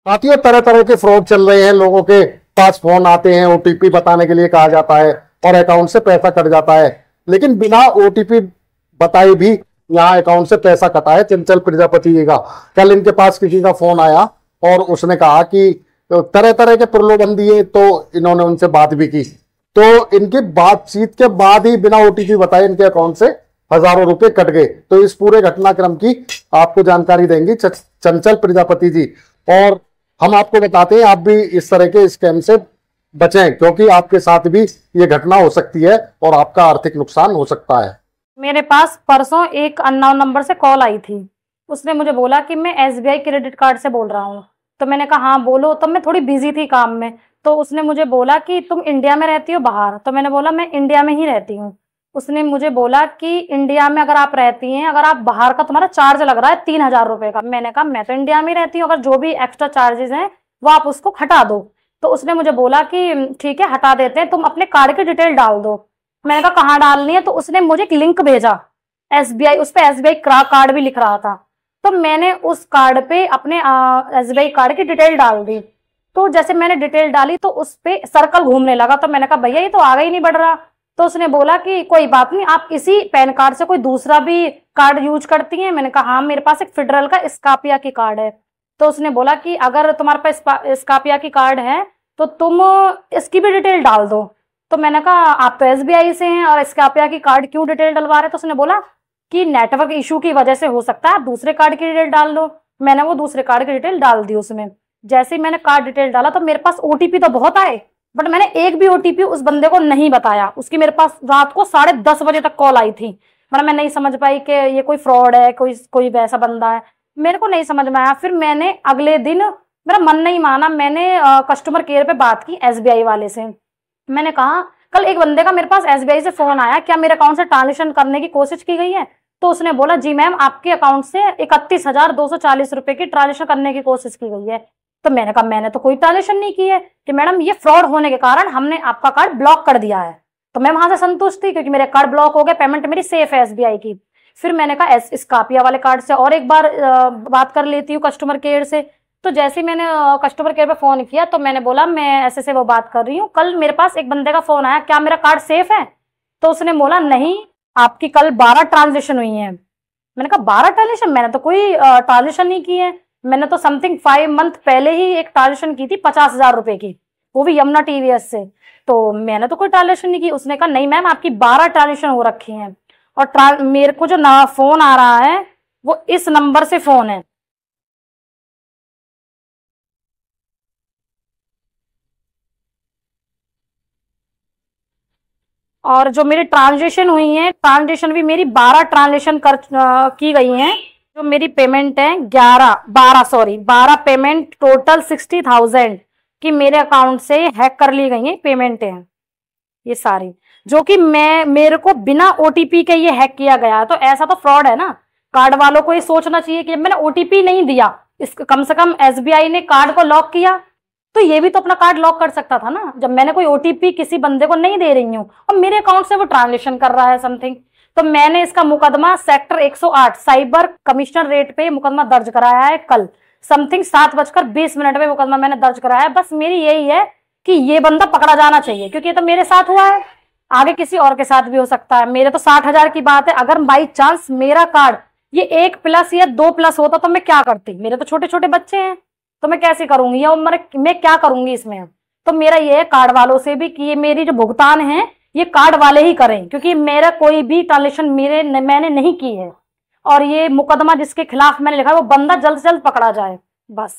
साथियों, तरह तरह के फ्रॉड चल रहे हैं। लोगों के पास फोन आते हैं, ओटीपी बताने के लिए कहा जाता है और अकाउंट से पैसा कट जाता है। लेकिन बिना ओटीपी बताए भी यहाँ अकाउंट से पैसा कटा है चंचल प्रजापति जी का। कल इनके पास किसी का फोन आया और उसने कहा कि तरह तरह के प्रलोभन दिए, तो इन्होंने उनसे बात भी की। तो इनकी बातचीत के बाद ही बिना ओटीपी बताए इनके अकाउंट से हजारों रुपए कट गए। तो इस पूरे घटनाक्रम की आपको जानकारी देंगी चंचल प्रजापति जी। और हम आपको बताते हैं आप भी इस तरह के स्कैम से बचें, क्योंकि आपके साथ भी ये घटना हो सकती है और आपका आर्थिक नुकसान हो सकता है। मेरे पास परसों एक अननोन नंबर से कॉल आई थी। उसने मुझे बोला कि मैं एसबीआई क्रेडिट कार्ड से बोल रहा हूँ। तो मैंने कहा हाँ बोलो। तब मैं थोड़ी बिजी थी काम में। तो उसने मुझे बोला कि तुम इंडिया में रहती हो बाहर? तो मैंने बोला मैं इंडिया में ही रहती हूँ। उसने मुझे बोला कि इंडिया में अगर आप रहती हैं, अगर आप बाहर का तुम्हारा चार्ज लग रहा है 3,000 रुपए का। मैंने कहा मैं तो इंडिया में ही रहती हूँ, अगर जो भी एक्स्ट्रा चार्जेस हैं वो आप उसको हटा दो। तो उसने मुझे बोला कि ठीक है हटा देते हैं, तुम अपने कार्ड की डिटेल डाल दो। मैंने कहा कहाँ डालनी है? तो उसने मुझे एक लिंक भेजा एसबीआई, उस पे एसबीआई कार्ड भी लिख रहा था। तो मैंने उस कार्ड पे अपने एसबीआई कार्ड की डिटेल डाल दी। तो जैसे मैंने डिटेल डाली तो उस पे सर्कल घूमने लगा। तो मैंने कहा भैया ये तो आगे ही नहीं बढ़ रहा। तो उसने बोला कि कोई बात नहीं, आप इसी पैन कार्ड से कोई दूसरा भी कार्ड यूज करती हैं? मैंने कहा हाँ मेरे पास एक फेडरल का स्कापिया की कार्ड है। तो उसने बोला कि अगर तुम्हारे पास स्कापिया की कार्ड है तो तुम इसकी भी डिटेल डाल दो। तो मैंने कहा आप तो एसबीआई से हैं और स्कापिया की कार्ड क्यों डिटेल डलवा रहे? तो उसने बोला कि नेटवर्क इशू की वजह से हो सकता है, आप दूसरे कार्ड की डिटेल डाल दो। मैंने वो दूसरे कार्ड की डिटेल डाल दी उसमें। जैसे ही मैंने कार्ड डिटेल डाला तो मेरे पास ओटीपी तो बहुत आए, बट मैंने एक भी ओटीपी उस बंदे को नहीं बताया। उसकी मेरे पास रात को 10:30 बजे तक कॉल आई थी। मतलब मैं नहीं समझ पाई कि ये कोई फ्रॉड है, कोई वैसा बंदा है, मेरे को नहीं समझ में आया। फिर मैंने अगले दिन, मेरा मन नहीं माना, मैंने कस्टमर केयर पे बात की एसबीआई वाले से। मैंने कहा कल एक बंदे का मेरे पास एसबीआई से फोन आया, क्या मेरे अकाउंट से ट्रांजेक्शन करने की कोशिश की गई है? तो उसने बोला जी मैम आपके अकाउंट से 31,240 रुपए की ट्रांजेक्शन करने की कोशिश की गई है। तो मैंने कहा मैंने तो कोई ट्रांजेक्शन नहीं की है। कि मैडम ये फ्रॉड होने के कारण हमने आपका कार्ड ब्लॉक कर दिया है। तो मैं वहां से संतुष्ट थी क्योंकि मेरे कार्ड ब्लॉक हो गए, पेमेंट मेरी सेफ है एसबीआई की। फिर मैंने कहा स्कापिया वाले कार्ड से और एक बार बात कर लेती हूँ कस्टमर केयर से। तो जैसे ही मैंने कस्टमर केयर पे फोन किया तो मैंने बोला मैं ऐसे से वो बात कर रही हूँ, कल मेरे पास एक बंदे का फोन आया, क्या मेरा कार्ड सेफ है? तो उसने बोला नहीं, आपकी कल 12 ट्रांजेक्शन हुई है। मैंने कहा 12 ट्रांजेक्शन? मैंने तो कोई ट्रांजेक्शन नहीं की है। मैंने तो समथिंग 5 मंथ पहले ही एक ट्रांजेक्शन की थी 50,000 रुपए की, वो भी यमुना टीवीएस से। तो मैंने तो कोई ट्रांजेक्शन नहीं की। उसने कहा नहीं मैम आपकी 12 ट्रांजेक्शन हो रखी हैं और मेरे को जो ना फोन आ रहा है वो इस नंबर से फोन है। और जो मेरी ट्रांजेक्शन हुई है, ट्रांजेक्शन भी मेरी 12 ट्रांजेक्शन की गई हैं। जो मेरी पेमेंट है 12 पेमेंट टोटल 60,000 की मेरे अकाउंट से हैक कर ली गई है पेमेंट है ये सारी, जो कि मेरे को बिना ओटीपी के ये हैक किया गया। तो ऐसा तो फ्रॉड है ना। कार्ड वालों को ये सोचना चाहिए कि मैंने ओटीपी नहीं दिया, इस कम से कम एसबीआई ने कार्ड को लॉक किया तो ये भी तो अपना कार्ड लॉक कर सकता था ना, जब मैंने कोई ओटीपी किसी बंदे को नहीं दे रही हूँ और मेरे अकाउंट से वो ट्रांजेक्शन कर रहा है समथिंग। तो मैंने इसका मुकदमा सेक्टर 108 साइबर कमिश्नर रेट पे मुकदमा दर्ज कराया है। कल समथिंग 7:20 में मुकदमा मैंने दर्ज कराया है। बस मेरी यही है कि ये बंदा पकड़ा जाना चाहिए, क्योंकि ये तो मेरे साथ हुआ है, आगे किसी और के साथ भी हो सकता है। मेरे तो 60,000 की बात है, अगर बाई चांस मेरा कार्ड ये 1+ या 2+ होता तो मैं क्या करती? मेरे तो छोटे छोटे बच्चे हैं, तो मैं कैसे करूंगी या मैं क्या करूंगी इसमें? तो मेरा ये है कार्ड वालों से भी कि ये मेरी जो भुगतान है ये कार्ड वाले ही करें, क्योंकि मेरा कोई भी ट्रांजेक्शन मैंने नहीं की है। और ये मुकदमा जिसके खिलाफ मैंने लिखा है वो बंदा जल्द से जल्द पकड़ा जाए बस।